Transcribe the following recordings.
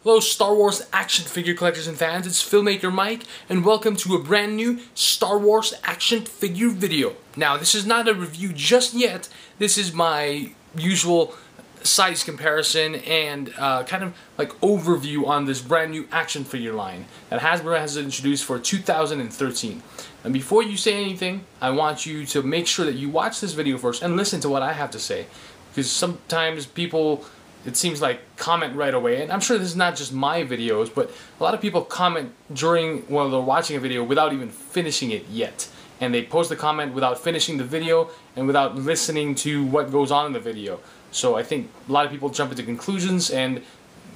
Hello Star Wars action figure collectors and fans, it's Filmmaker Mike, and welcome to a brand new Star Wars action figure video. Now this is not a review just yet, this is my usual size comparison and kind of like overview on this brand new action figure line that Hasbro has introduced for 2013. And before you say anything, I want you to make sure that you watch this video first and listen to what I have to say, because sometimes people, it seems like, comment right away, and I'm sure this is not just my videos, but a lot of people comment during while they're watching a video without even finishing it yet, and they post the comment without finishing the video and without listening to what goes on in the video. So I think a lot of people jump into conclusions and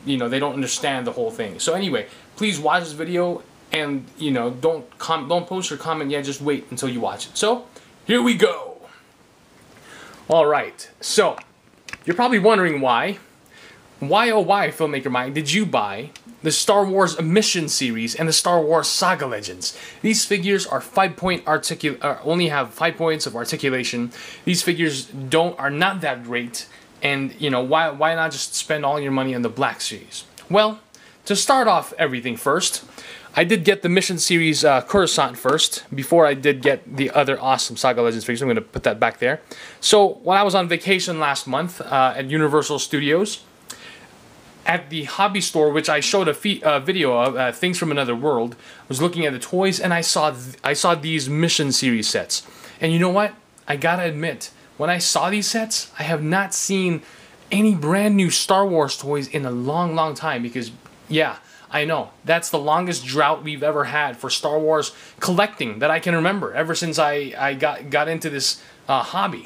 they don't understand the whole thing. So anyway, please watch this video and don't post your comment yet, just wait until you watch it. So here we go. Alright, so you're probably wondering why oh why, Filmmaker Mike, did you buy the Star Wars Mission series and the Star Wars Saga Legends? These figures are only have 5 points of articulation. These figures are not that great, and why not just spend all your money on the Black Series? Well, to start off everything first, I did get the Mission series Coruscant first, before I did get the other awesome Saga Legends figures. I'm going to put that back there. So, when I was on vacation last month at Universal Studios, at the hobby store, which I showed a video of, Things from Another World, I was looking at the toys and I saw these Mission series sets. And you know what? I gotta admit, when I saw these sets, I have not seen any brand new Star Wars toys in a long time, because, yeah, I know, that's the longest drought we've ever had for Star Wars collecting that I can remember, ever since I got into this hobby.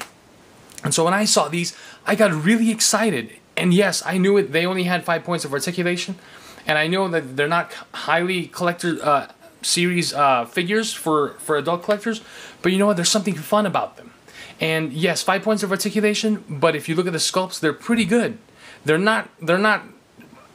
And so when I saw these, I got really excited. And yes, I knew it. They only had 5 points of articulation, and I know that they're not highly collector series figures for adult collectors. But you know what? There's something fun about them. And yes, 5 points of articulation. But if you look at the sculpts, they're pretty good. They're not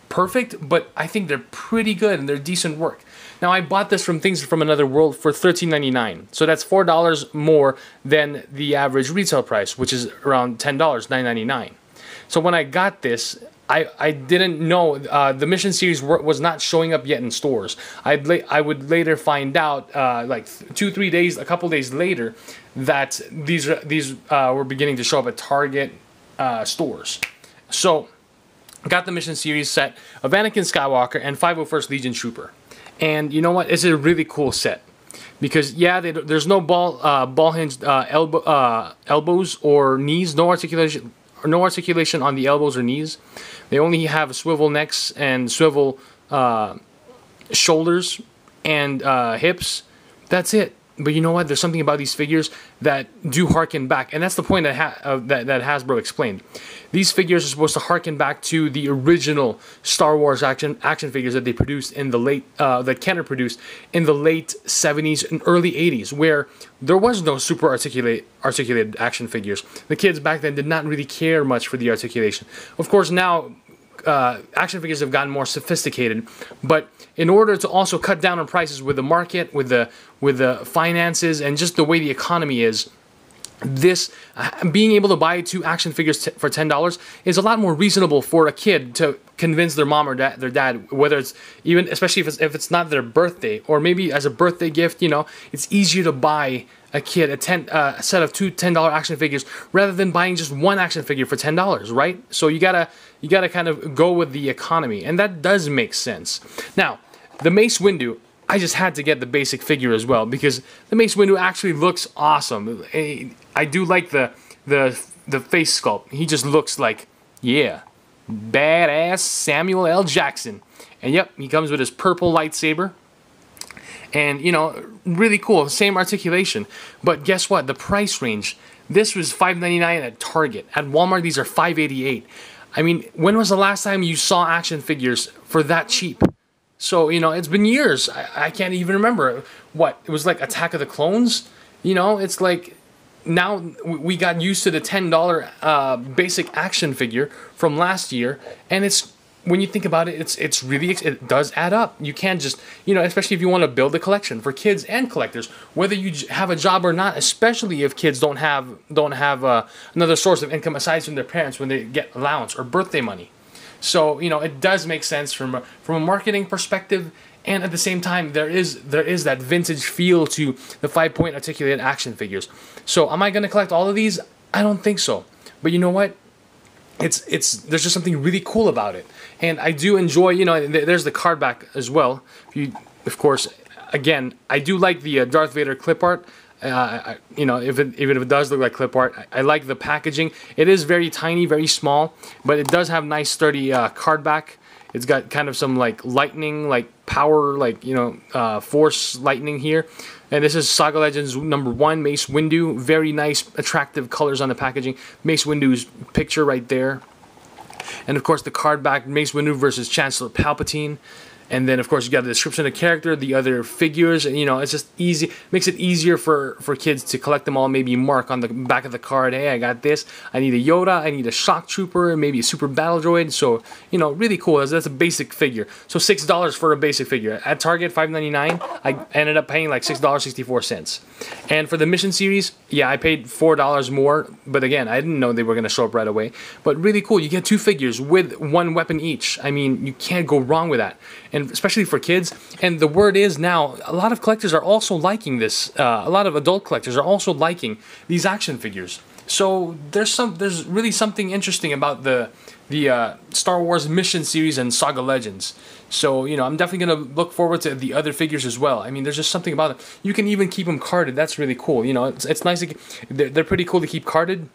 perfect, but I think they're pretty good and they're decent work. Now I bought this from Things from Another World for $13.99, so that's $4 more than the average retail price, which is around $10, $9.99. So when I got this, I didn't know the Mission series was not showing up yet in stores. I would later find out, like 2-3 days, a couple days later, that these were beginning to show up at Target stores. So I got the Mission series set of Anakin Skywalker and 501st Legion Trooper, and you know what? It's a really cool set. Because yeah, there's no ball hinged elbows or knees, no articulation on the elbows or knees. They only have swivel necks and swivel shoulders and hips. That's it. But you know what? There's something about these figures that do harken back, and that's the point that Hasbro explained. These figures are supposed to harken back to the original Star Wars action figures that they produced in the late that Kenner produced in the late 70s and early 80s, where there was no super articulated action figures. The kids back then did not really care much for the articulation. Of course, now action figures have gotten more sophisticated, but in order to also cut down on prices with the market, with the finances, and just the way the economy is, this being able to buy 2 action figures for $10 is a lot more reasonable for a kid to convince their mom or their dad, whether it's especially if it's not their birthday, or maybe as a birthday gift. It's easier to buy a kid a set of 2 $10 action figures rather than buying just 1 action figure for $10, right? So you gotta kind of go with the economy, and that does make sense. Now, the Mace Windu, I just had to get the basic figure as well, because the Mace Windu actually looks awesome. I do like the face sculpt. He just looks like, yeah, badass Samuel L. Jackson. And yep, he comes with his purple lightsaber. And, really cool. Same articulation. But guess what? The price range. This was $5.99 at Target. At Walmart, these are $5.88. I mean, when was the last time you saw action figures for that cheap? So, it's been years. I can't even remember. What? It was like Attack of the Clones? It's like, now we got used to the $10 basic action figure from last year, and it's, when you think about it, it does add up. You can't just, especially if you want to build a collection for kids and collectors, whether you have a job or not, especially if kids don't have another source of income aside from their parents when they get allowance or birthday money. So, you know, it does make sense from a marketing perspective, and at the same time, there is that vintage feel to the 5-point articulated action figures. So, am I going to collect all of these? I don't think so. But you know what? There's just something really cool about it, and I do enjoy. You know, there's the card back as well. Of course, again, I do like the Darth Vader clip art. You know, even if it does look like clip art, I like the packaging. It is very tiny, very small, but it does have nice sturdy card back. It's got kind of some like lightning, like power, like, you know, force lightning here. And this is Saga Legends #1, Mace Windu. Very nice, attractive colors on the packaging. Mace Windu's picture right there. And of course the card back, Mace Windu versus Chancellor Palpatine. And then, of course, you got the description of the character, the other figures, and, you know, it's just easy. Makes it easier for kids to collect them all. Maybe mark on the back of the card, hey, I got this. I need a Yoda, I need a Shock Trooper, maybe a Super Battle Droid. So, you know, really cool. That's a basic figure. So $6 for a basic figure. At Target, $5.99. I ended up paying like $6.64. And for the Mission Series, yeah, I paid $4 more. But again, I didn't know they were going to show up right away. But really cool. You get 2 figures with 1 weapon each. I mean, you can't go wrong with that. And especially for kids. And the word is now, a lot of collectors are also liking this. A lot of adult collectors are also liking these action figures. So there's really something interesting about the Star Wars Mission Series and Saga Legends. So, you know, I'm definitely going to look forward to the other figures as well. I mean, there's just something about them. You can even keep them carded. That's really cool. You know, it's nice. They're pretty cool to keep carded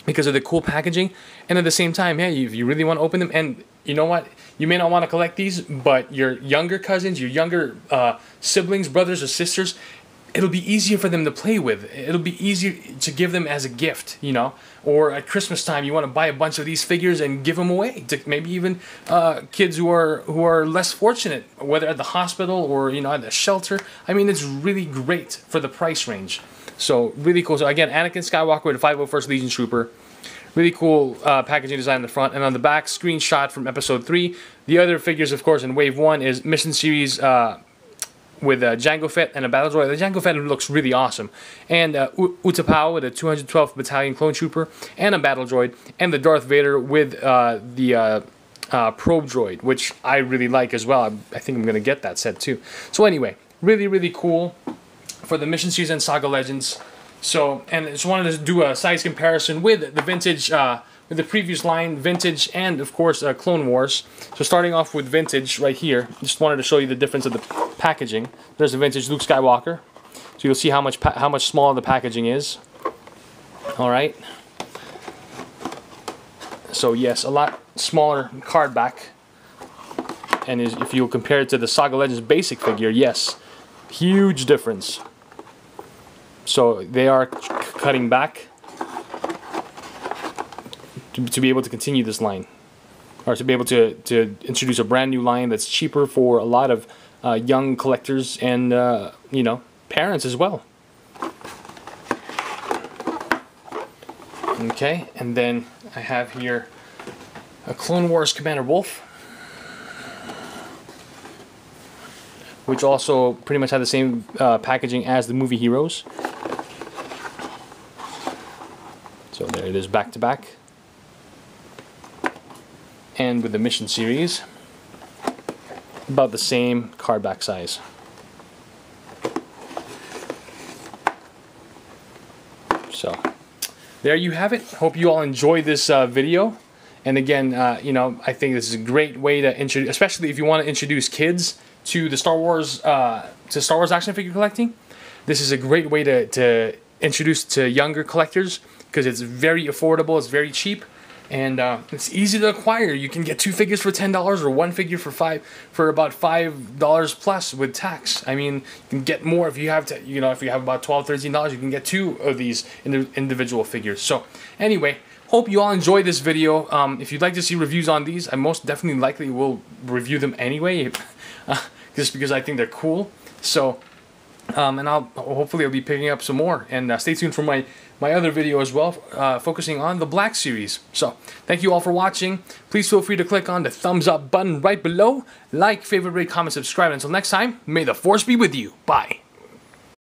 because of the cool packaging. And at the same time, hey, if you really want to open them, and you know what? You may not want to collect these, but your younger cousins, your younger siblings, brothers or sisters, it'll be easier for them to play with. It'll be easier to give them as a gift, you know? Or at Christmas time, you want to buy a bunch of these figures and give them away to maybe even kids who are less fortunate, whether at the hospital or, you know, at the shelter. I mean, it's really great for the price range. So, really cool. So, again, Anakin Skywalker with a 501st Legion Trooper. Really cool packaging design on the front. And on the back, screenshot from Episode 3. The other figures, of course, in Wave 1 is Mission Series with Jango Fett and a Battle Droid. The Jango Fett looks really awesome. And Utapau with a 212th Battalion Clone Trooper and a Battle Droid. And the Darth Vader with the Probe Droid, which I really like as well. I think I'm going to get that set too. So anyway, really, really cool for the Mission Series and Saga Legends. So, and I just wanted to do a size comparison with the vintage, with the previous line, vintage, and of course Clone Wars. So starting off with vintage right here, just wanted to show you the difference of the packaging. There's the vintage Luke Skywalker. So you'll see how much smaller the packaging is. All right. So yes, a lot smaller card back. And if you compare it to the Saga Legends basic figure, yes, huge difference. So they are cutting back to be able to continue this line, or to be able to introduce a brand new line that's cheaper for a lot of young collectors and you know, parents as well. Okay, and then I have here a Clone Wars Commander Wolf, which also pretty much had the same packaging as the movie Heroes. So there it is, back to back. And with the Mission Series, about the same card back size. So there you have it. Hope you all enjoyed this video. And again, you know, I think this is a great way to introduce, especially if you want to introduce kids to the Star Wars action figure collecting. This is a great way to introduce to younger collectors, because it's very affordable, it's very cheap, and it's easy to acquire. You can get 2 figures for $10 or 1 figure for about $5 plus with tax. I mean, you can get more if you have to, you know, if you have about $12, $13, you can get 2 of these individual figures. So anyway, hope you all enjoyed this video. If you'd like to see reviews on these, I most definitely likely will review them anyway, just because I think they're cool. So and hopefully I'll be picking up some more, and stay tuned for my other video as well, focusing on the Black Series. So thank you all for watching. Please feel free to click on the thumbs up button right below, like, favorite, rate, comment, subscribe. Until next time, may the Force be with you. Bye.